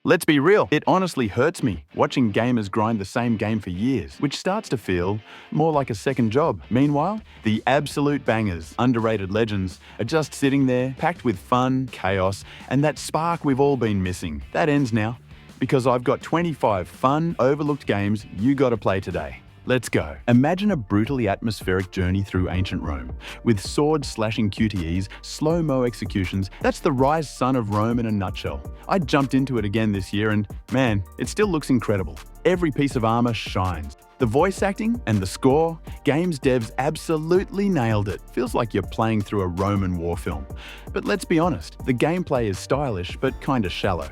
Let's be real, it honestly hurts me watching gamers grind the same game for years, which starts to feel more like a second job. Meanwhile, the absolute bangers, underrated legends, are just sitting there, packed with fun, chaos, and that spark we've all been missing. That ends now, because I've got 25 fun, overlooked games you gotta play today. Let's go. Imagine a brutally atmospheric journey through ancient Rome, with sword-slashing QTEs, slow-mo executions. That's the Rise Sun of Rome in a nutshell. I jumped into it again this year and, man, it still looks incredible. Every piece of armor shines. The voice acting and the score, games devs absolutely nailed it. Feels like you're playing through a Roman war film. But let's be honest, the gameplay is stylish but kinda shallow.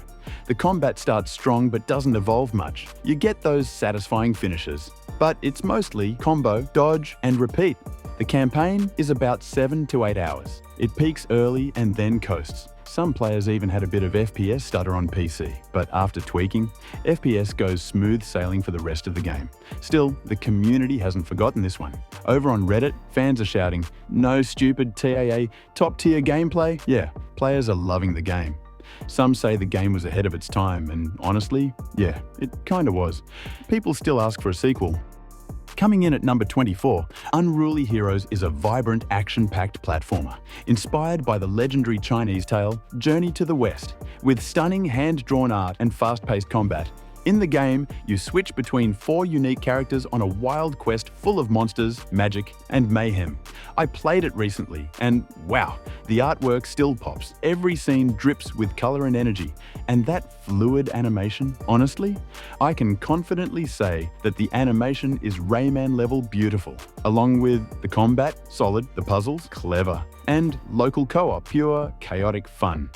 The combat starts strong but doesn't evolve much. You get those satisfying finishes, but it's mostly combo, dodge, and repeat. The campaign is about 7 to 8 hours. It peaks early and then coasts. Some players even had a bit of FPS stutter on PC, but after tweaking, FPS goes smooth sailing for the rest of the game. Still, the community hasn't forgotten this one. Over on Reddit, fans are shouting, "No stupid TAA, top-tier gameplay?" Yeah, players are loving the game. Some say the game was ahead of its time, and honestly, yeah, it kinda was. People still ask for a sequel. Coming in at number 24, Unruly Heroes is a vibrant, action-packed platformer, inspired by the legendary Chinese tale Journey to the West, with stunning hand-drawn art and fast-paced combat. In the game, you switch between 4 unique characters on a wild quest full of monsters, magic, and mayhem. I played it recently, and wow, the artwork still pops. Every scene drips with color and energy, and that fluid animation, honestly, I can confidently say that the animation is Rayman-level beautiful, along with the combat, solid, the puzzles, clever, and local co-op, pure, chaotic fun.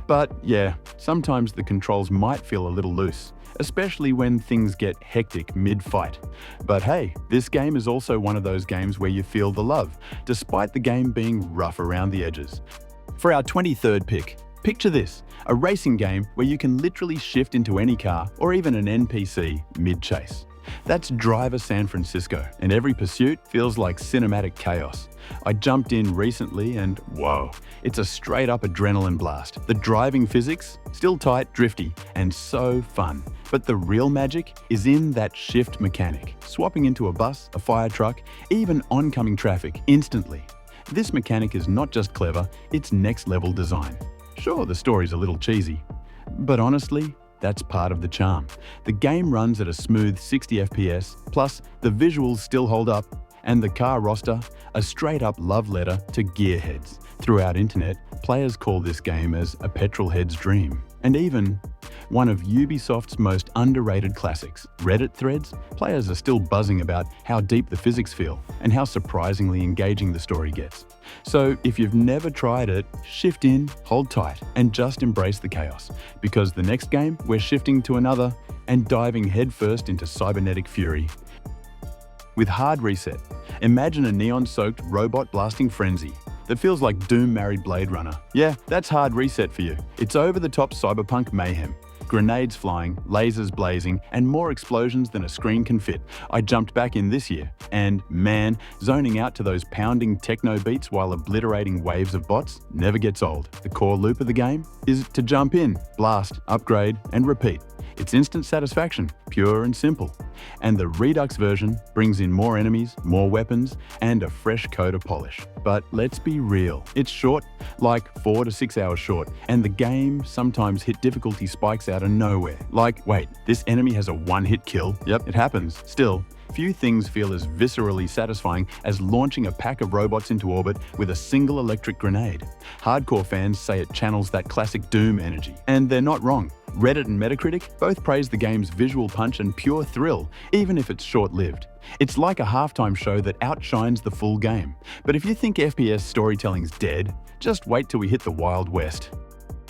But yeah, sometimes the controls might feel a little loose, especially when things get hectic mid-fight. But hey, this game is also one of those games where you feel the love, despite the game being rough around the edges. For our 23rd pick, picture this, a racing game where you can literally shift into any car or even an NPC mid-chase. That's Driver San Francisco, and every pursuit feels like cinematic chaos. I jumped in recently and whoa, it's a straight-up adrenaline blast. The driving physics, still tight, drifty, and so fun. But the real magic is in that shift mechanic, swapping into a bus, a fire truck, even oncoming traffic instantly. This mechanic is not just clever, it's next-level design. Sure, the story's a little cheesy, but honestly, that's part of the charm. The game runs at a smooth 60 FPS, plus the visuals still hold up, and the car roster, a straight-up love letter to gearheads. Throughout internet, players call this game as a petrolhead's dream, and even one of Ubisoft's most underrated classics. Reddit threads, players are still buzzing about how deep the physics feel and how surprisingly engaging the story gets. So if you've never tried it, shift in, hold tight, and just embrace the chaos. Because the next game, we're shifting to another and diving headfirst into cybernetic fury. With Hard Reset, imagine a neon-soaked robot blasting frenzy that feels like Doom-married Blade Runner. Yeah, that's Hard Reset for you. It's over-the-top cyberpunk mayhem. Grenades flying, lasers blazing, and more explosions than a screen can fit. I jumped back in this year, and man, zoning out to those pounding techno beats while obliterating waves of bots never gets old. The core loop of the game is to jump in, blast, upgrade, and repeat. It's instant satisfaction, pure and simple. And the Redux version brings in more enemies, more weapons, and a fresh coat of polish. But let's be real, it's short, like 4 to 6 hours short, and the game sometimes hit difficulty spikes out of nowhere. Like, wait, this enemy has a one-hit kill? Yep, it happens. Still, few things feel as viscerally satisfying as launching a pack of robots into orbit with a single electric grenade. Hardcore fans say it channels that classic Doom energy, and they're not wrong. Reddit and Metacritic both praise the game's visual punch and pure thrill, even if it's short-lived. It's like a halftime show that outshines the full game. But if you think FPS storytelling's dead, just wait till we hit the Wild West.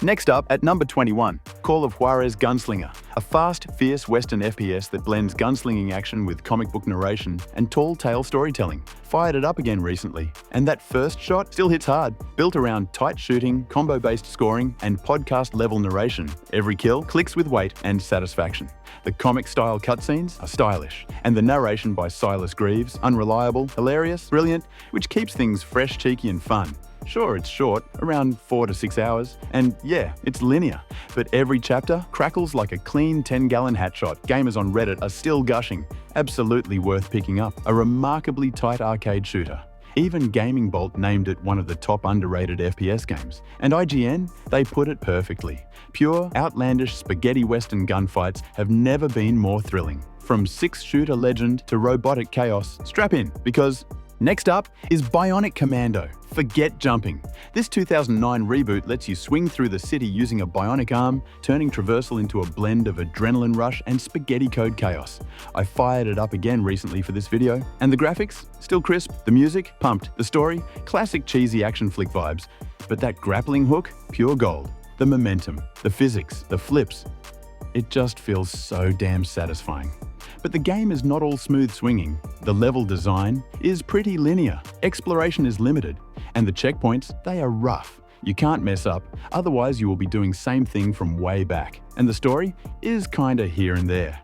Next up, at number 21, Call of Juarez Gunslinger, a fast, fierce Western FPS that blends gunslinging action with comic book narration and tall tale storytelling. Fired it up again recently, and that first shot still hits hard. Built around tight shooting, combo-based scoring, and podcast-level narration, every kill clicks with weight and satisfaction. The comic-style cutscenes are stylish, and the narration by Silas Greaves, unreliable, hilarious, brilliant, which keeps things fresh, cheeky, and fun. Sure, it's short, around 4 to 6 hours, and yeah, it's linear. But every chapter crackles like a clean 10-gallon hat shot. Gamers on Reddit are still gushing. Absolutely worth picking up. A remarkably tight arcade shooter. Even Gaming Bolt named it one of the top underrated FPS games. And IGN, they put it perfectly. Pure, outlandish spaghetti western gunfights have never been more thrilling. From six-shooter legend to robotic chaos, strap in, because next up is Bionic Commando. Forget jumping. This 2009 reboot lets you swing through the city using a bionic arm, turning traversal into a blend of adrenaline rush and spaghetti code chaos. I fired it up again recently for this video, and the graphics? Still crisp, the music? Pumped, the story? Classic cheesy action flick vibes. But that grappling hook? Pure gold. The momentum, the physics, the flips. It just feels so damn satisfying. But the game is not all smooth swinging. The level design is pretty linear, exploration is limited, and the checkpoints, they are rough. You can't mess up, otherwise you will be doing same thing from way back. And the story is kinda here and there.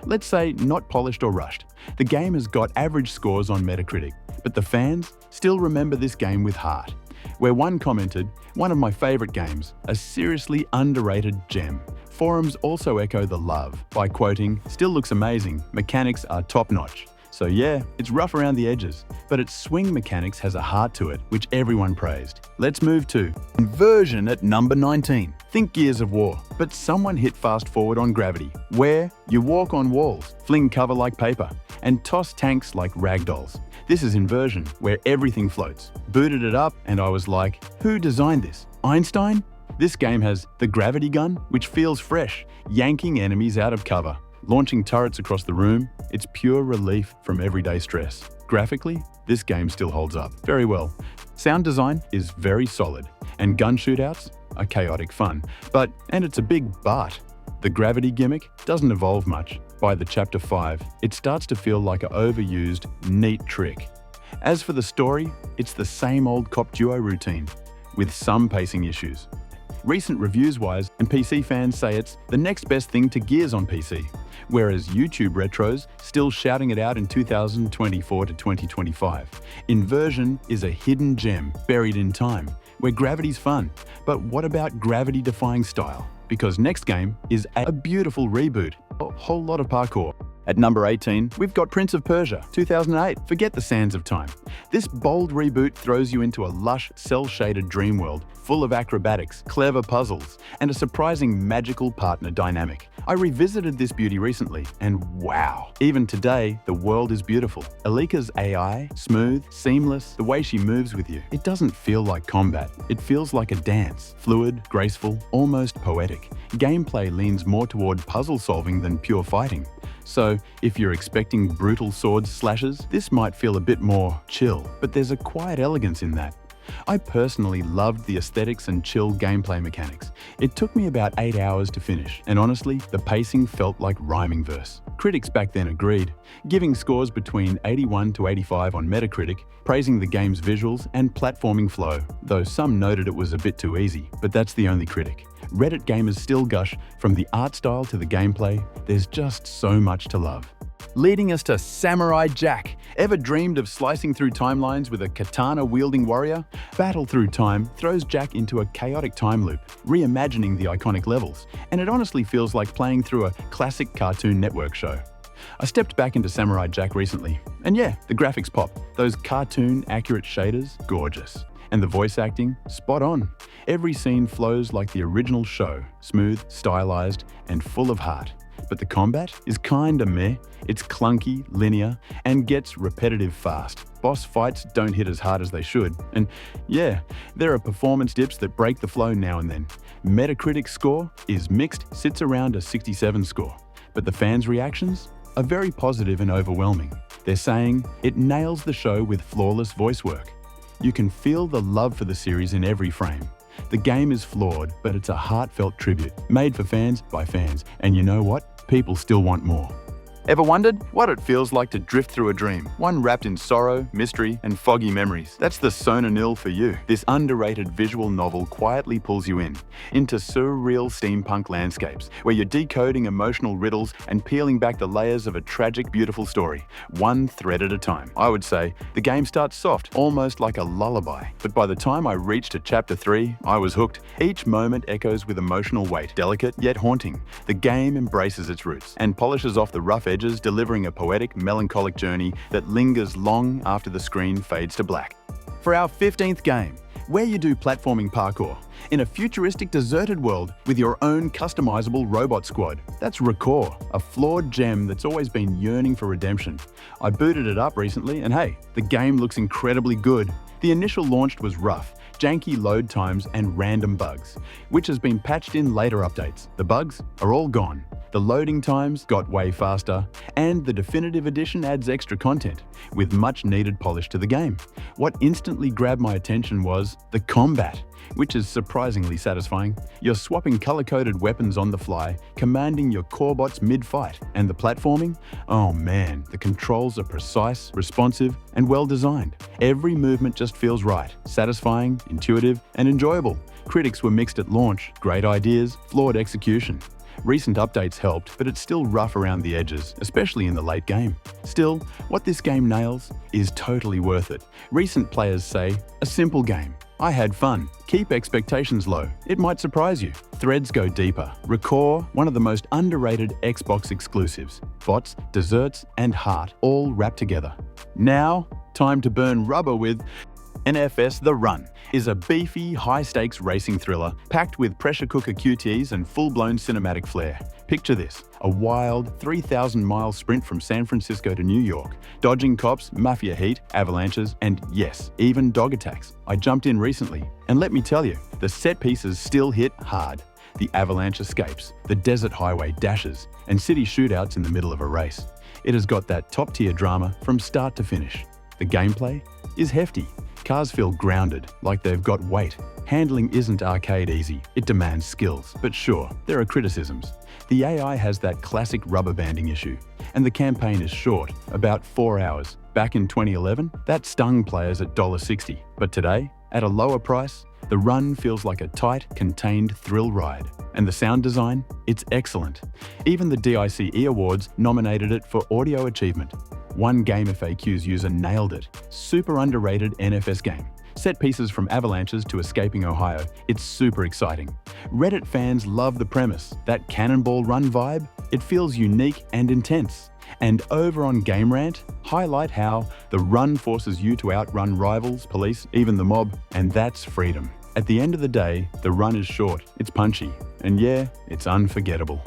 Let's say not polished or rushed. The game has got average scores on Metacritic, but the fans still remember this game with heart. Where one commented, "One of my favorite games, a seriously underrated gem." Forums also echo the love by quoting, "Still looks amazing, mechanics are top-notch." So yeah, it's rough around the edges, but its swing mechanics has a heart to it, which everyone praised. Let's move to Inversion at number 19. Think Gears of War, but someone hit fast forward on Gravity, where you walk on walls, fling cover like paper, and toss tanks like ragdolls. This is Inversion, where everything floats. Booted it up, and I was like, who designed this? Einstein? This game has the gravity gun, which feels fresh, yanking enemies out of cover, launching turrets across the room. It's pure relief from everyday stress. Graphically, this game still holds up very well. Sound design is very solid, and gun shootouts are chaotic fun. And it's a big but, the gravity gimmick doesn't evolve much. By the Chapter 5, it starts to feel like an overused, neat trick. As for the story, it's the same old cop duo routine, with some pacing issues. Recent reviews-wise, and PC fans say it's the next best thing to Gears on PC, whereas YouTube retros still shouting it out in 2024 to 2025. Inversion is a hidden gem buried in time, where gravity's fun. But what about gravity-defying style? Because next game is a beautiful reboot, a whole lot of parkour. At number 18, we've got Prince of Persia, 2008. Forget the sands of time. This bold reboot throws you into a lush, cel-shaded dream world, full of acrobatics, clever puzzles, and a surprising magical partner dynamic. I revisited this beauty recently, and wow! Even today, the world is beautiful. Alika's AI, smooth, seamless, the way she moves with you. It doesn't feel like combat. It feels like a dance. Fluid, graceful, almost poetic. Gameplay leans more toward puzzle solving than pure fighting. So, if you're expecting brutal sword slashes, this might feel a bit more chill, but there's a quiet elegance in that. I personally loved the aesthetics and chill gameplay mechanics. It took me about 8 hours to finish, and honestly, the pacing felt like rhyming verse. Critics back then agreed, giving scores between 81 to 85 on Metacritic, praising the game's visuals and platforming flow, though some noted it was a bit too easy, but that's the only critic. Reddit gamers still gush, from the art style to the gameplay, there's just so much to love. Leading us to Samurai Jack. Ever dreamed of slicing through timelines with a katana-wielding warrior? Battle Through Time throws Jack into a chaotic time loop, reimagining the iconic levels, and it honestly feels like playing through a classic Cartoon Network show. I stepped back into Samurai Jack recently, and yeah, the graphics pop. Those cartoon-accurate shaders, gorgeous. And the voice acting, spot on. Every scene flows like the original show, smooth, stylized, and full of heart. But the combat is kinda meh. It's clunky, linear, and gets repetitive fast. Boss fights don't hit as hard as they should. And yeah, there are performance dips that break the flow now and then. Metacritic score is mixed, sits around a 67 score. But the fans' reactions are very positive and overwhelming. They're saying it nails the show with flawless voice work. You can feel the love for the series in every frame. The game is flawed, but it's a heartfelt tribute, made for fans by fans, and you know what? People still want more. Ever wondered what it feels like to drift through a dream, one wrapped in sorrow, mystery, and foggy memories? That's the Sona Nil for you. This underrated visual novel quietly pulls you into surreal steampunk landscapes, where you're decoding emotional riddles and peeling back the layers of a tragic, beautiful story, one thread at a time. I would say the game starts soft, almost like a lullaby. But by the time I reached to Chapter 3, I was hooked. Each moment echoes with emotional weight, delicate yet haunting. The game embraces its roots and polishes off the rough edges, delivering a poetic, melancholic journey that lingers long after the screen fades to black. For our 15th game, where you do platforming parkour in a futuristic deserted world with your own customizable robot squad. That's Recore, a flawed gem that's always been yearning for redemption. I booted it up recently and hey, the game looks incredibly good. The initial launch was rough, janky load times and random bugs, which has been patched in later updates. The bugs are all gone. The loading times got way faster, and the definitive edition adds extra content, with much needed polish to the game. What instantly grabbed my attention was the combat, which is surprisingly satisfying. You're swapping color-coded weapons on the fly, commanding your core bots mid-fight. And the platforming? Oh man, the controls are precise, responsive, and well-designed. Every movement just feels right, satisfying, intuitive, and enjoyable. Critics were mixed at launch, great ideas, flawed execution. Recent updates helped, but it's still rough around the edges, especially in the late game. Still, what this game nails is totally worth it. Recent players say, a simple game. I had fun. Keep expectations low. It might surprise you. Threads go deeper. Recore, one of the most underrated Xbox exclusives. Bots, desserts, and heart all wrapped together. Now, time to burn rubber with NFS The Run is a beefy, high-stakes racing thriller packed with pressure cooker QTEs and full-blown cinematic flair. Picture this, a wild 3,000-mile sprint from San Francisco to New York, dodging cops, mafia heat, avalanches, and yes, even dog attacks. I jumped in recently, and let me tell you, the set pieces still hit hard. The avalanche escapes, the desert highway dashes, and city shootouts in the middle of a race. It has got that top-tier drama from start to finish. The gameplay is hefty. Cars feel grounded, like they've got weight. Handling isn't arcade easy, it demands skills. But sure, there are criticisms. The AI has that classic rubber banding issue, and the campaign is short, about 4 hours. Back in 2011, that stung players at $1.60. But today, at a lower price, The Run feels like a tight, contained thrill ride. And the sound design? It's excellent. Even the DICE Awards nominated it for Audio Achievement. One Game FAQs user nailed it. Super underrated NFS game. Set pieces from avalanches to escaping Ohio. It's super exciting. Reddit fans love the premise. That cannonball run vibe? It feels unique and intense. And over on Game Rant, highlight how the run forces you to outrun rivals, police, even the mob, and that's freedom. At the end of the day, the run is short, it's punchy, and yeah, it's unforgettable.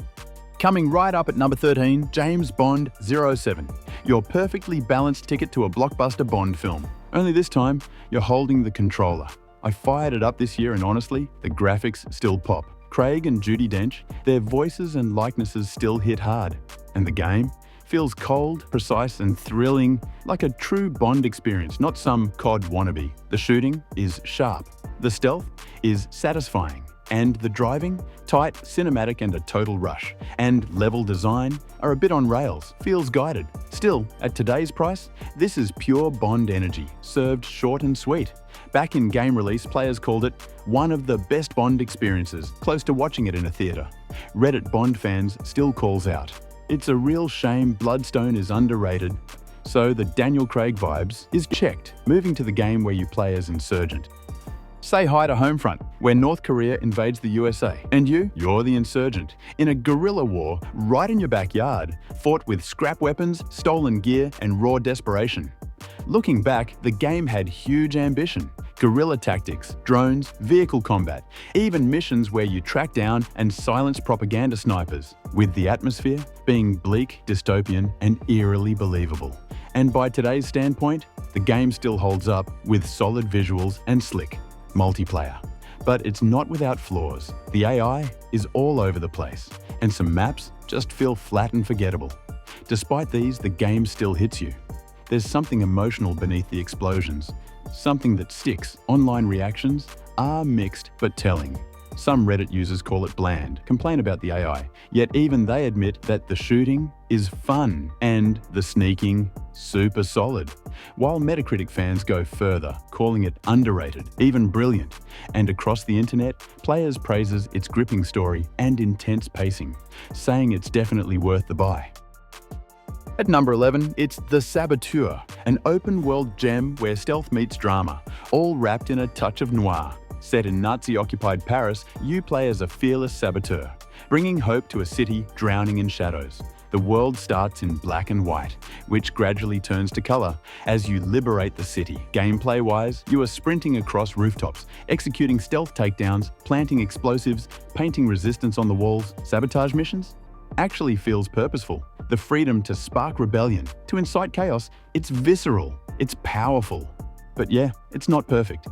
Coming right up at number 13, James Bond 07. Your perfectly balanced ticket to a blockbuster Bond film. Only this time, you're holding the controller. I fired it up this year and honestly, the graphics still pop. Craig and Judi Dench, their voices and likenesses still hit hard. And the game feels cold, precise, and thrilling, like a true Bond experience, not some COD wannabe. The shooting is sharp. The stealth is satisfying. And the driving? Tight, cinematic, and a total rush. And level design are a bit on rails, feels guided. Still, at today's price, this is pure Bond energy, served short and sweet. Back in game release, players called it one of the best Bond experiences, close to watching it in a theater. Reddit Bond fans still calls out. It's a real shame Bloodstone is underrated. So the Daniel Craig vibes is checked, moving to the game where you play as Insurgent. Say hi to Homefront, where North Korea invades the USA. And you're the insurgent, in a guerrilla war right in your backyard, fought with scrap weapons, stolen gear, and raw desperation. Looking back, the game had huge ambition. Guerrilla tactics, drones, vehicle combat, even missions where you track down and silence propaganda snipers, with the atmosphere being bleak, dystopian, and eerily believable. And by today's standpoint, the game still holds up with solid visuals and slick multiplayer. But it's not without flaws. The AI is all over the place, and some maps just feel flat and forgettable. Despite these, the game still hits you. There's something emotional beneath the explosions, something that sticks. Online reactions are mixed but telling. Some Reddit users call it bland, complain about the AI, yet even they admit that the shooting is fun and the sneaking super solid. While Metacritic fans go further, calling it underrated, even brilliant, and across the internet, players praises its gripping story and intense pacing, saying it's definitely worth the buy. At number 11, it's The Saboteur, an open-world gem where stealth meets drama, all wrapped in a touch of noir. Set in Nazi-occupied Paris, you play as a fearless saboteur, bringing hope to a city drowning in shadows. The world starts in black and white, which gradually turns to color as you liberate the city. Gameplay-wise, you are sprinting across rooftops, executing stealth takedowns, planting explosives, painting resistance on the walls. Sabotage missions? Actually feels purposeful. The freedom to spark rebellion, to incite chaos, it's visceral, it's powerful. But yeah, it's not perfect.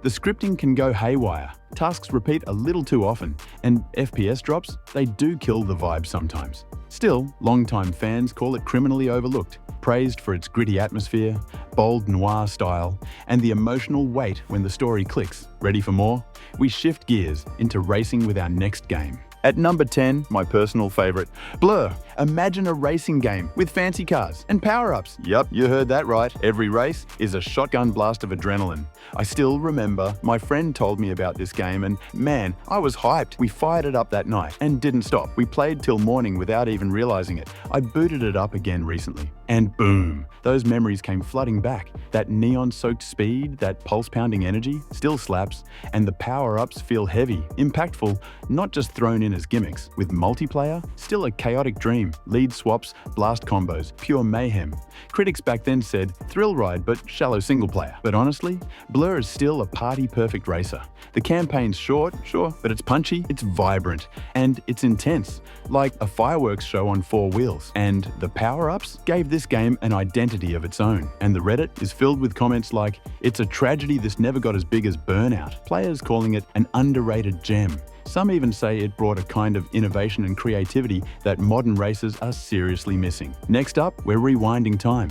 The scripting can go haywire, tasks repeat a little too often, and FPS drops, they do kill the vibe sometimes. Still, longtime fans call it criminally overlooked, praised for its gritty atmosphere, bold noir style, and the emotional weight when the story clicks. Ready for more? We shift gears into racing with our next game. At number 10, my personal favorite, Blur. Imagine a racing game with fancy cars and power-ups. Yup, you heard that right. Every race is a shotgun blast of adrenaline. I still remember my friend told me about this game and man, I was hyped. We fired it up that night and didn't stop. We played till morning without even realizing it. I booted it up again recently and boom, those memories came flooding back. That neon-soaked speed, that pulse-pounding energy still slaps, and the power-ups feel heavy, impactful, not just thrown in as gimmicks. With multiplayer, still a chaotic dream. Lead swaps, blast combos, pure mayhem. Critics back then said, thrill ride but shallow single player. But honestly, Blur is still a party-perfect racer. The campaign's short, sure, but it's punchy, it's vibrant, and it's intense, like a fireworks show on 4 wheels. And the power-ups gave this game an identity of its own. And the Reddit is filled with comments like, it's a tragedy this never got as big as Burnout. Players calling it an underrated gem. Some even say it brought a kind of innovation and creativity that modern racers are seriously missing. Next up, we're rewinding time.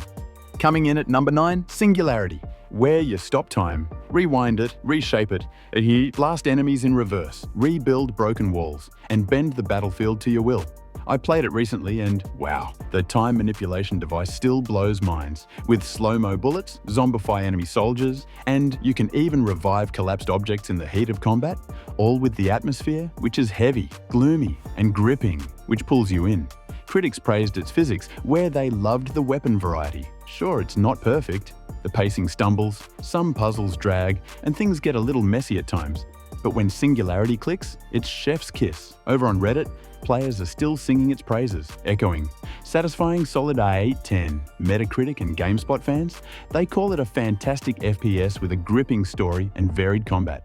Coming in at number 9, Singularity, where you stop time, rewind it, reshape it, blast enemies in reverse, rebuild broken walls, and bend the battlefield to your will. I played it recently and wow, the time manipulation device still blows minds. With slow-mo bullets, zombify enemy soldiers, and you can even revive collapsed objects in the heat of combat, all with the atmosphere, which is heavy, gloomy, and gripping, which pulls you in. Critics praised its physics, where they loved the weapon variety. Sure, it's not perfect. The pacing stumbles, some puzzles drag, and things get a little messy at times. But when Singularity clicks, it's chef's kiss. Over on Reddit, players are still singing its praises, echoing. Satisfying solid A10. Metacritic and GameSpot fans, they call it a fantastic FPS with a gripping story and varied combat.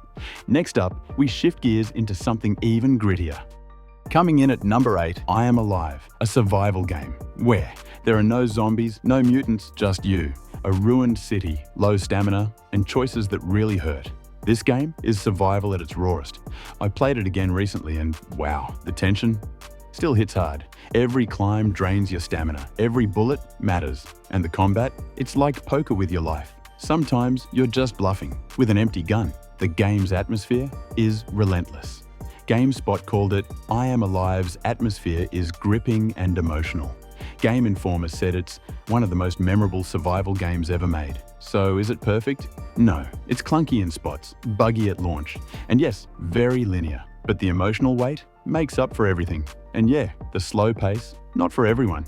Next up, we shift gears into something even grittier. Coming in at number 8, I Am Alive, a survival game, where there are no zombies, no mutants, just you. A ruined city, low stamina, and choices that really hurt. This game is survival at its rawest. I played it again recently and wow, the tension still hits hard. Every climb drains your stamina, every bullet matters, and the combat, it's like poker with your life. Sometimes you're just bluffing with an empty gun. The game's atmosphere is relentless. GameSpot called it, I Am Alive's atmosphere is gripping and emotional. Game Informer said it's one of the most memorable survival games ever made. So is it perfect? No. It's clunky in spots, buggy at launch, and yes, very linear. But the emotional weight makes up for everything. And yeah, the slow pace, not for everyone.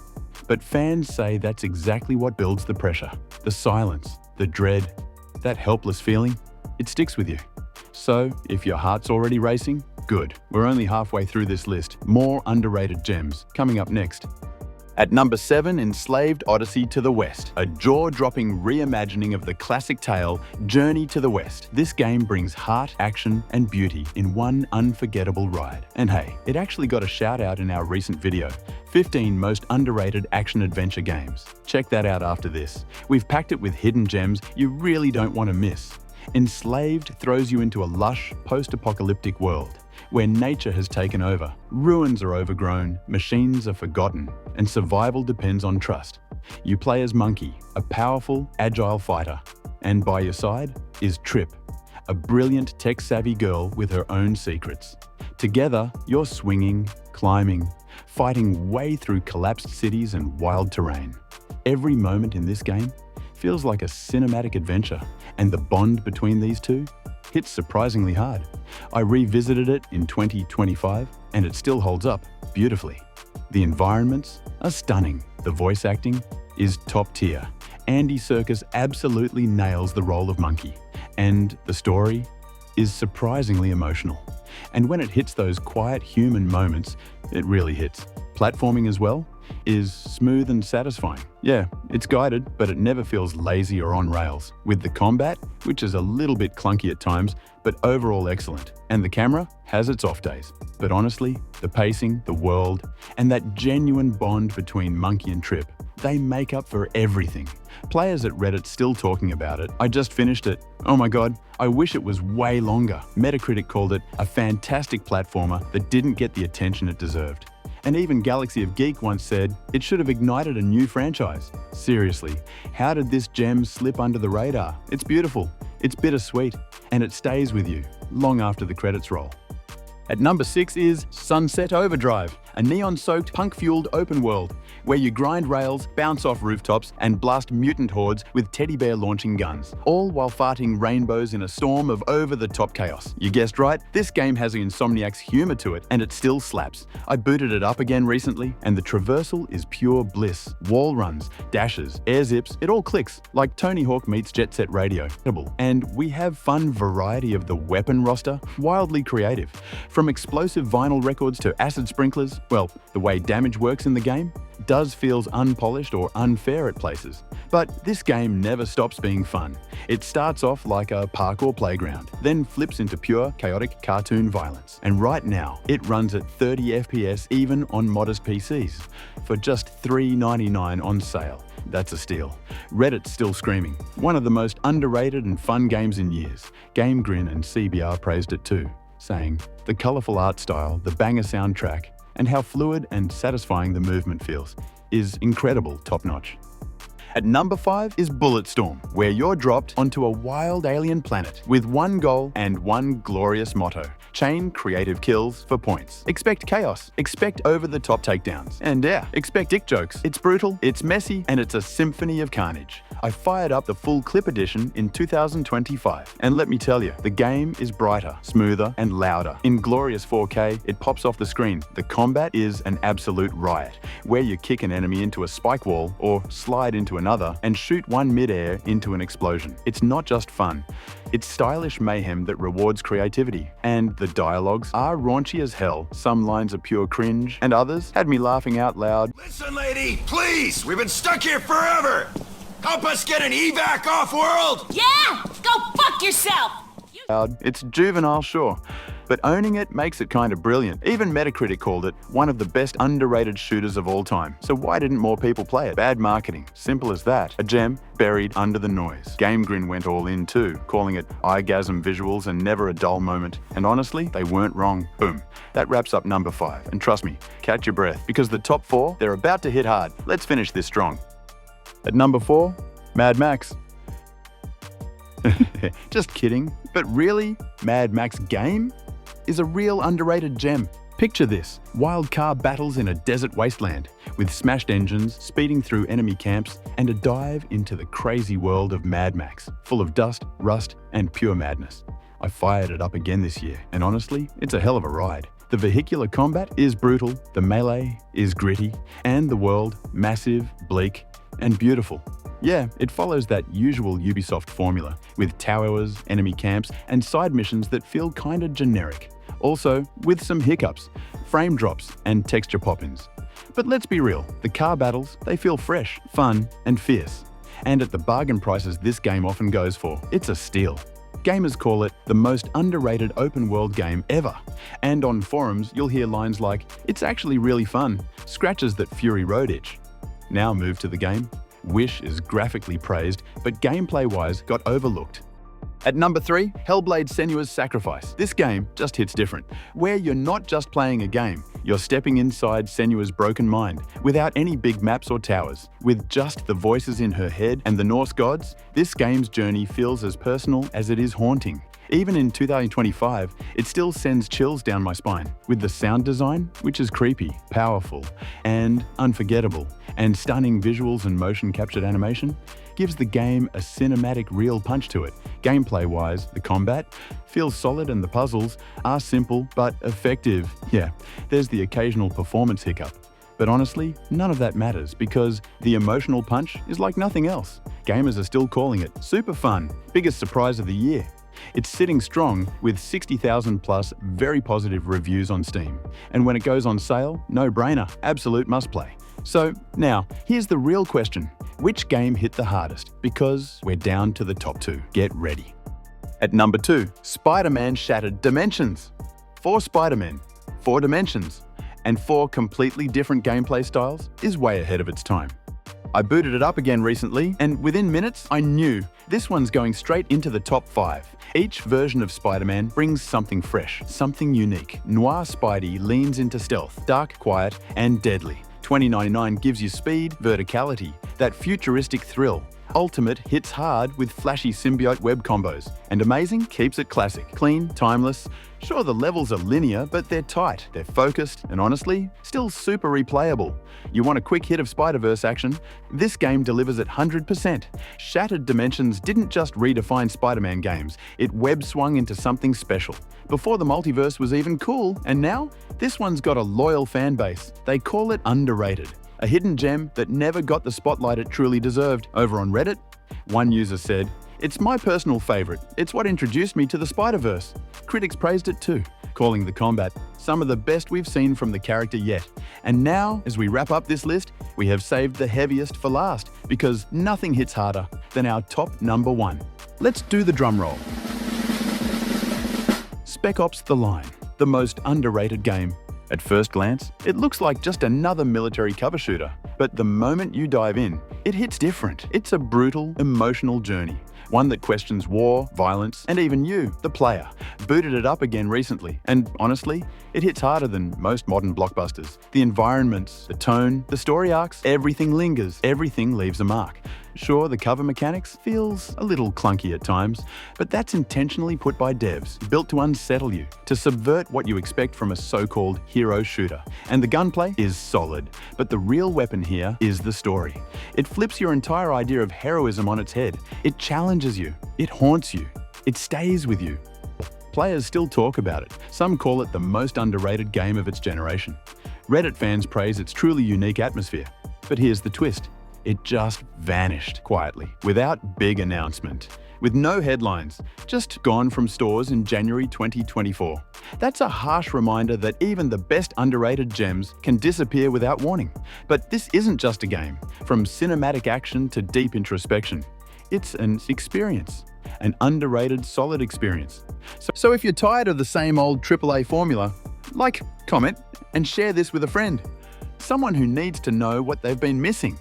But fans say that's exactly what builds the pressure. The silence, the dread, that helpless feeling, it sticks with you. So if your heart's already racing, good. We're only halfway through this list. More underrated gems coming up next. At number 7, Enslaved Odyssey to the West, a jaw-dropping reimagining of the classic tale, Journey to the West. This game brings heart, action, and beauty in one unforgettable ride. And hey, it actually got a shout out in our recent video, 15 most underrated action-adventure games. Check that out after this. We've packed it with hidden gems you really don't want to miss. Enslaved throws you into a lush, post-apocalyptic world, where nature has taken over, ruins are overgrown, machines are forgotten, and survival depends on trust. You play as Monkey, a powerful, agile fighter, and by your side is Trip, a brilliant, tech-savvy girl with her own secrets. Together, you're swinging, climbing, fighting way through collapsed cities and wild terrain. Every moment in this game feels like a cinematic adventure, and the bond between these two hits surprisingly hard. I revisited it in 2025, and it still holds up beautifully. The environments are stunning. The voice acting is top tier. Andy Serkis absolutely nails the role of Monkey, and the story is surprisingly emotional. And when it hits those quiet human moments, it really hits. Platforming as well is smooth and satisfying. Yeah, it's guided, but it never feels lazy or on rails. With the combat, which is a little bit clunky at times, but overall excellent. And the camera has its off days. But honestly, the pacing, the world, and that genuine bond between Monkey and Trip, they make up for everything. Players at Reddit still talking about it. I just finished it. Oh my god, I wish it was way longer. Metacritic called it a fantastic platformer that didn't get the attention it deserved. And even Galaxy of Geek once said it should have ignited a new franchise. Seriously, how did this gem slip under the radar? It's beautiful, it's bittersweet, and it stays with you long after the credits roll. At number 6 is Sunset Overdrive, a neon-soaked, punk-fueled open world where you grind rails, bounce off rooftops, and blast mutant hordes with teddy bear launching guns, all while farting rainbows in a storm of over-the-top chaos. You guessed right, this game has Insomniac's humor to it, and it still slaps. I booted it up again recently, and the traversal is pure bliss. Wall runs, dashes, air zips, it all clicks, like Tony Hawk meets Jet Set Radio. And we have fun variety of the weapon roster, wildly creative. From explosive vinyl records to acid sprinklers, well, the way damage works in the game does feels unpolished or unfair at places. But this game never stops being fun. It starts off like a parkour playground, then flips into pure, chaotic cartoon violence. And right now, it runs at 30 FPS even on modest PCs, for just $3.99 on sale. That's a steal. Reddit's still screaming. One of the most underrated and fun games in years. Game Grin and CBR praised it too, saying, the colourful art style, the banger soundtrack, and how fluid and satisfying the movement feels is incredible, top-notch. At number 5 is Bulletstorm, where you're dropped onto a wild alien planet with one goal and one glorious motto: chain creative kills for points. Expect chaos, expect over-the-top takedowns, and yeah, expect dick jokes. It's brutal, it's messy, and it's a symphony of carnage. I fired up the full clip edition in 2025, and let me tell you, the game is brighter, smoother, and louder. In glorious 4K, it pops off the screen. The combat is an absolute riot, where you kick an enemy into a spike wall or slide into another and shoot one mid-air into an explosion. It's not just fun, it's stylish mayhem that rewards creativity. And the dialogues are raunchy as hell. Some lines are pure cringe, and others had me laughing out loud. Listen, lady, please! We've been stuck here forever! Help us get an evac off-world! Yeah! Go fuck yourself! It's juvenile, sure, but owning it makes it kind of brilliant. Even Metacritic called it one of the best underrated shooters of all time. So why didn't more people play it? Bad marketing. Simple as that. A gem buried under the noise. Game Grin went all in too, calling it eye-gasm visuals and never a dull moment. And honestly, they weren't wrong. Boom. That wraps up number 5. And trust me, catch your breath, because the top 4, they're about to hit hard. Let's finish this strong. At number 4, Mad Max. Just kidding, but really, Mad Max game is a real underrated gem. Picture this: wild car battles in a desert wasteland, with smashed engines, speeding through enemy camps, and a dive into the crazy world of Mad Max, full of dust, rust, and pure madness. I fired it up again this year, and honestly, it's a hell of a ride. The vehicular combat is brutal, the melee is gritty, and the world massive, bleak, and beautiful. Yeah, it follows that usual Ubisoft formula, with towers, enemy camps, and side missions that feel kinda generic. Also, with some hiccups, frame drops, and texture pop-ins. But let's be real, the car battles, they feel fresh, fun, and fierce. And at the bargain prices this game often goes for, it's a steal. Gamers call it the most underrated open-world game ever. And on forums, you'll hear lines like, "It's actually really fun, scratches that Fury Road itch." Now move to the game. Wish is graphically praised, but gameplay-wise got overlooked. At number 3, Hellblade: Senua's Sacrifice. This game just hits different, where you're not just playing a game, you're stepping inside Senua's broken mind, without any big maps or towers. With just the voices in her head and the Norse gods, this game's journey feels as personal as it is haunting. Even in 2025, it still sends chills down my spine. With the sound design, which is creepy, powerful, and unforgettable, and stunning visuals and motion captured animation, gives the game a cinematic real punch to it. Gameplay-wise, the combat feels solid and the puzzles are simple but effective. Yeah, there's the occasional performance hiccup. But honestly, none of that matters because the emotional punch is like nothing else. Gamers are still calling it super fun, biggest surprise of the year. It's sitting strong with 60,000 plus very positive reviews on Steam. And when it goes on sale, no brainer, absolute must play. So now, here's the real question. Which game hit the hardest? Because we're down to the top 2. Get ready. At number 2, Spider-Man Shattered Dimensions. 4 Spider-Men, 4 dimensions, and 4 completely different gameplay styles is way ahead of its time. I booted it up again recently, and within minutes, I knew this one's going straight into the top 5. Each version of Spider-Man brings something fresh, something unique. Noir Spidey leans into stealth, dark, quiet, and deadly. 2099 gives you speed, verticality, that futuristic thrill. Ultimate hits hard with flashy symbiote web combos. And Amazing keeps it classic, clean, timeless. Sure, the levels are linear, but they're tight, they're focused, and honestly, still super replayable. You want a quick hit of Spider-Verse action? This game delivers at 100%. Shattered Dimensions didn't just redefine Spider-Man games, it web-swung into something special. Before the multiverse was even cool, and now? This one's got a loyal fan base. They call it underrated. A hidden gem that never got the spotlight it truly deserved. Over on Reddit, one user said, "It's my personal favorite. It's what introduced me to the Spider-Verse." Critics praised it too, calling the combat some of the best we've seen from the character yet. And now, as we wrap up this list, we have saved the heaviest for last, because nothing hits harder than our top number 1. Let's do the drum roll. Spec Ops: The Line, the most underrated game. At first glance, it looks like just another military cover shooter. But the moment you dive in, it hits different. It's a brutal, emotional journey. One that questions war, violence, and even you, the player. Booted it up again recently, and honestly, it hits harder than most modern blockbusters. The environments, the tone, the story arcs, everything lingers, everything leaves a mark. Sure, the cover mechanics feels a little clunky at times, but that's intentionally put by devs, built to unsettle you, to subvert what you expect from a so-called hero shooter. And the gunplay is solid, but the real weapon here is the story. It flips your entire idea of heroism on its head. It challenges you, it haunts you, it stays with you. Players still talk about it. Some call it the most underrated game of its generation. Reddit fans praise its truly unique atmosphere. But here's the twist. It just vanished quietly, without big announcement, with no headlines, just gone from stores in January 2024. That's a harsh reminder that even the best underrated gems can disappear without warning. But this isn't just a game. From cinematic action to deep introspection, it's an experience, an underrated, solid experience. So if you're tired of the same old AAA formula, like, comment, and share this with a friend. Someone who needs to know what they've been missing.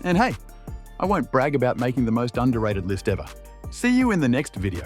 And hey, I won't brag about making the most underrated list ever. See you in the next video.